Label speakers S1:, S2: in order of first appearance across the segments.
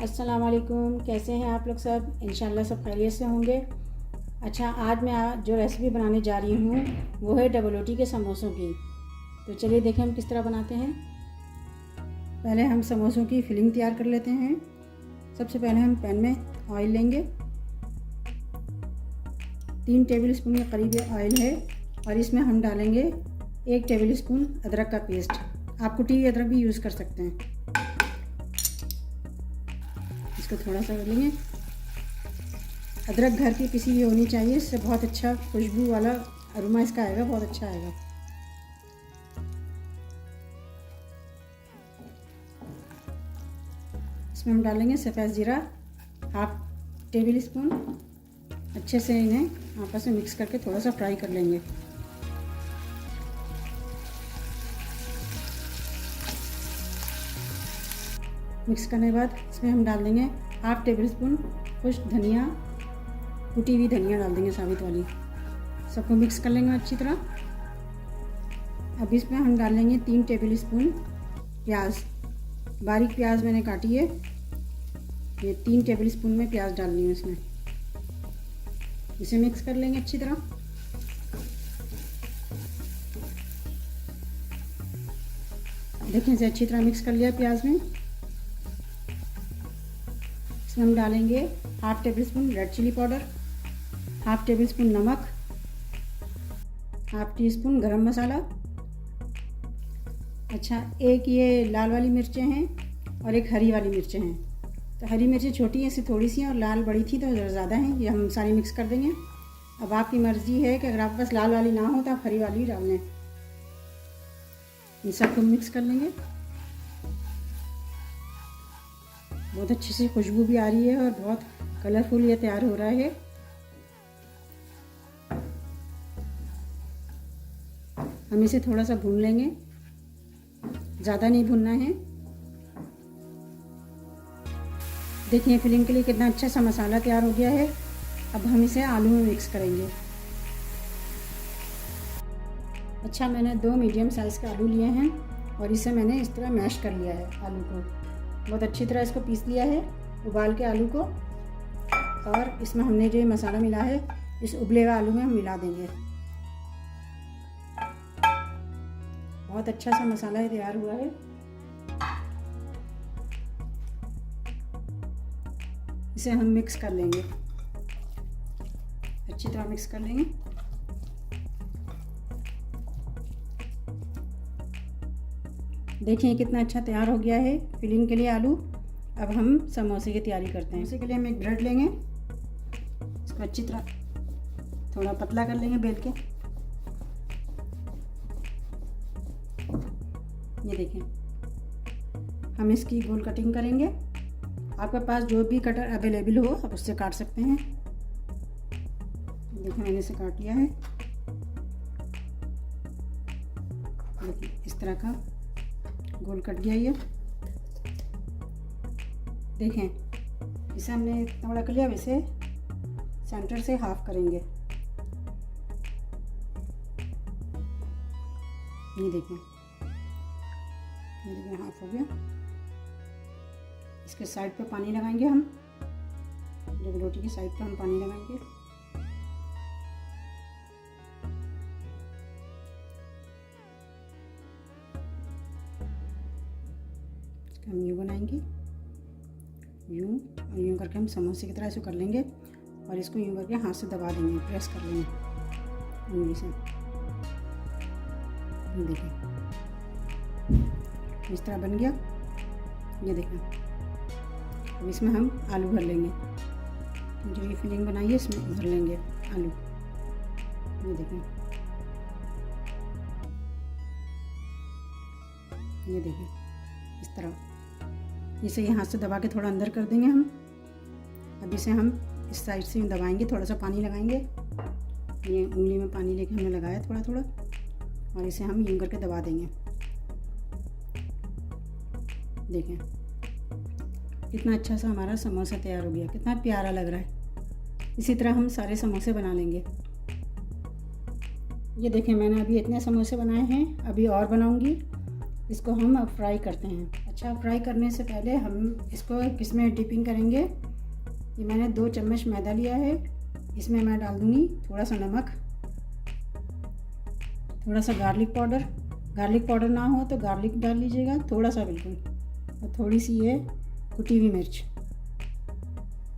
S1: अस्सलाम वालेकुम। कैसे हैं आप लोग सब? इंशाल्लाह सब खैरियत से होंगे। अच्छा, आज मैं जो रेसिपी बनाने जा रही हूँ वो है डबल रोटी के समोसों की। तो चलिए देखें हम किस तरह बनाते हैं। पहले हम समोसों की फिलिंग तैयार कर लेते हैं। सबसे पहले हम पैन में ऑयल लेंगे। 3 टेबल स्पून के करीब ऑयल है और इसमें हम डालेंगे 1 टेबल स्पून अदरक का पेस्ट। आप कुटी हुई अदरक भी यूज़ कर सकते हैं। इसको थोड़ा सा कर लेंगे। अदरक घर की पिसी हुई होनी चाहिए, इससे बहुत अच्छा खुशबू वाला अरोमा इसका आएगा, बहुत अच्छा आएगा। इसमें हम डालेंगे सफ़ेद ज़ीरा 1/2 टेबल स्पून। अच्छे से इन्हें आपस में मिक्स करके थोड़ा सा फ्राई कर लेंगे। मिक्स करने के बाद इसमें हम डाल देंगे 1/2 टेबल स्पून खुश्क धनिया, कुटी हुई धनिया डाल देंगे साबित वाली। सबको मिक्स कर लेंगे अच्छी तरह। अब इसमें हम डाल लेंगे 3 टेबल स्पून प्याज। बारीक प्याज मैंने काटी है, ये 3 टेबल स्पून में प्याज डालनी है इसमें। इसे मिक्स कर लेंगे अच्छी तरह। देखें इसे अच्छी तरह मिक्स कर लिया प्याज में। इसमें हम डालेंगे 1/2 table spoon red chili powder, 1/2 table spoon नमक, 1/2 टीस्पून गरम मसाला। अच्छा, एक ये लाल वाली मिर्चें हैं और एक हरी वाली मिर्चें हैं। तो हरी मिर्चें छोटी हैं, इससे थोड़ी सी हैं, और लाल बड़ी थी तो ज़्यादा हैं। ये हम सारी मिक्स कर देंगे। अब आपकी मर्ज़ी है कि अगर आपके पास लाल वाली ना हो तो आप हरी वाली ही डाल लें। इन सबको मिक्स कर लेंगे। बहुत अच्छी सी खुशबू भी आ रही है और बहुत कलरफुल ये तैयार हो रहा है। हम इसे थोड़ा सा भून लेंगे, ज़्यादा नहीं भूनना है। देखिए फिलिंग के लिए कितना अच्छा सा मसाला तैयार हो गया है। अब हम इसे आलू में मिक्स करेंगे। अच्छा, मैंने 2 मीडियम साइज़ के आलू लिए हैं और इसे मैंने इस तरह मैश कर लिया है। आलू को बहुत अच्छी तरह इसको पीस लिया है, उबाल के आलू को। और इसमें हमने जो मसाला मिला है इस उबले हुए आलू में हम मिला देंगे। बहुत अच्छा सा मसाला तैयार हुआ है। इसे हम मिक्स कर लेंगे, अच्छी तरह मिक्स कर लेंगे। देखिए कितना अच्छा तैयार हो गया है फिलिंग के लिए आलू। अब हम समोसे की तैयारी करते हैं। समोसे के लिए हम एक ब्रेड लेंगे, इसको अच्छी तरह थोड़ा पतला कर लेंगे बेल के। ये देखें, हम इसकी गोल कटिंग करेंगे। आपके पास जो भी कटर अवेलेबल हो आप उससे काट सकते हैं। देखिए मैंने इसे काट लिया है। देखिए इस तरह का गोल कट गया ये। देखें इसे हमने इतना बड़ा कर लिया। वैसे सेंटर से हाफ करेंगे। ये देखें, ये देखिए हाफ हो गया। इसके साइड पे पानी लगाएंगे हम, जब रोटी की साइड पे हम पानी लगाएंगे। इसका हम यूँ बनाएंगे, यूँ और यूँ करके हम समोसे की तरह इसको कर लेंगे और इसको यूँ करके हाथ से दबा देंगे, प्रेस कर लेंगे उंगली से। ये देखिए इस तरह बन गया। ये देखें, अब इसमें हम आलू भर लेंगे। जो ये फिलिंग बनाई है इसमें भर लेंगे आलू। ये देखें, ये देखें इस तरह। इसे यहाँ से दबा के थोड़ा अंदर कर देंगे हम। अब इसे हम इस साइड से दबाएंगे, थोड़ा सा पानी लगाएंगे। ये उंगली में पानी लेके हमने लगाया थोड़ा थोड़ा, और इसे हम यूँ करके दबा देंगे। देखें कितना अच्छा सा हमारा समोसा तैयार हो गया, कितना प्यारा लग रहा है। इसी तरह हम सारे समोसे बना लेंगे। ये देखें मैंने अभी इतने समोसे बनाए हैं, अभी और बनाऊंगी। इसको हम अब फ्राई करते हैं। अच्छा, फ्राई करने से पहले हम इसको किसमें डिपिंग करेंगे। ये मैंने 2 चम्मच मैदा लिया है, इसमें मैं डाल दूँगी थोड़ा सा नमक, थोड़ा सा गार्लिक पाउडर। गार्लिक पाउडर ना हो तो गार्लिक डाल लीजिएगा, थोड़ा सा बिल्कुल, और थोड़ी सी ये कुटी हुई मिर्च।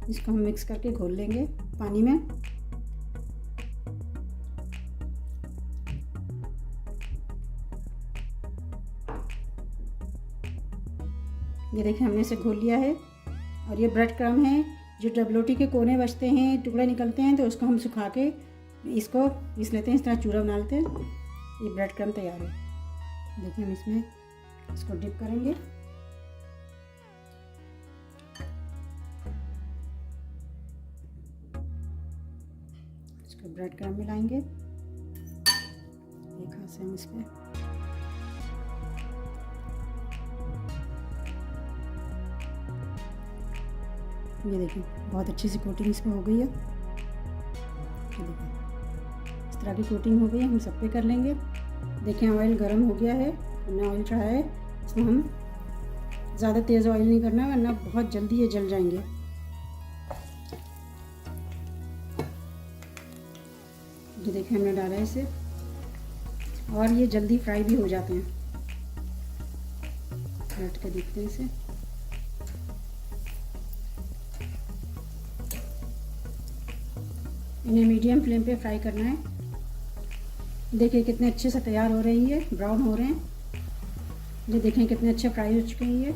S1: इसको हम मिक्स करके घोल लेंगे पानी में। ये देखिए हमने इसे घोल लिया है। और ये ब्रेड क्रम्ब है, जो जब रोटी के कोने बचते हैं, टुकड़े निकलते हैं, तो उसको हम सुखा के इसको पीस लेते हैं, इस तरह चूरा बना लेते हैं। ये ब्रेड क्रम्ब तैयार है। देखिए हम इसमें इसको डिप करेंगे। इसको ब्रेड क्रम्ब मिलाएंगे, एक हाथ से हम इस पर ये देखिए बहुत अच्छी सी कोटिंग इसमें हो गई है। ये देखिए इस तरह की कोटिंग हो गई है, हम सब पे कर लेंगे। देखें ऑयल गर्म हो गया है, हमने ऑयल चढ़ाया है। इसमें हम ज़्यादा तेज़ ऑयल नहीं करना, वरना बहुत जल्दी ये जल जाएंगे। ये देखिए हमने डाला है इसे, और ये जल्दी फ्राई भी हो जाते हैं। पलट के देखते हैं इसे। इन्हें मीडियम फ्लेम पे फ्राई करना है। देखिए कितने अच्छे से तैयार हो रही है, ब्राउन हो रहे हैं। ये देखें कितने अच्छे फ्राई हो चुके हैं ये।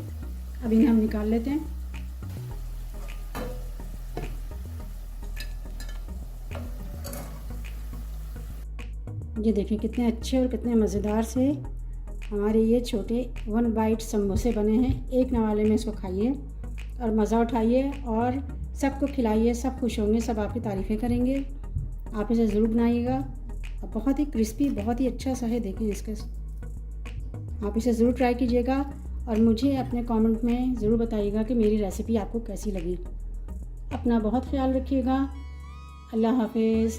S1: अब इन्हें हम निकाल लेते हैं। ये देखें कितने अच्छे और कितने मज़ेदार से हमारे ये छोटे 1 बाइट समोसे बने हैं। एक नवाले में इसको खाइए और मज़ा उठाइए और सबको खिलाइए, सब खुश होंगे, सब आपकी तारीफ़ें करेंगे। आप इसे ज़रूर बनाइएगा, और बहुत ही क्रिस्पी, बहुत ही अच्छा सा है। देखें इसके, आप इसे ज़रूर ट्राई कीजिएगा और मुझे अपने कमेंट में ज़रूर बताइएगा कि मेरी रेसिपी आपको कैसी लगी। अपना बहुत ख्याल रखिएगा। अल्लाह हाफिज़।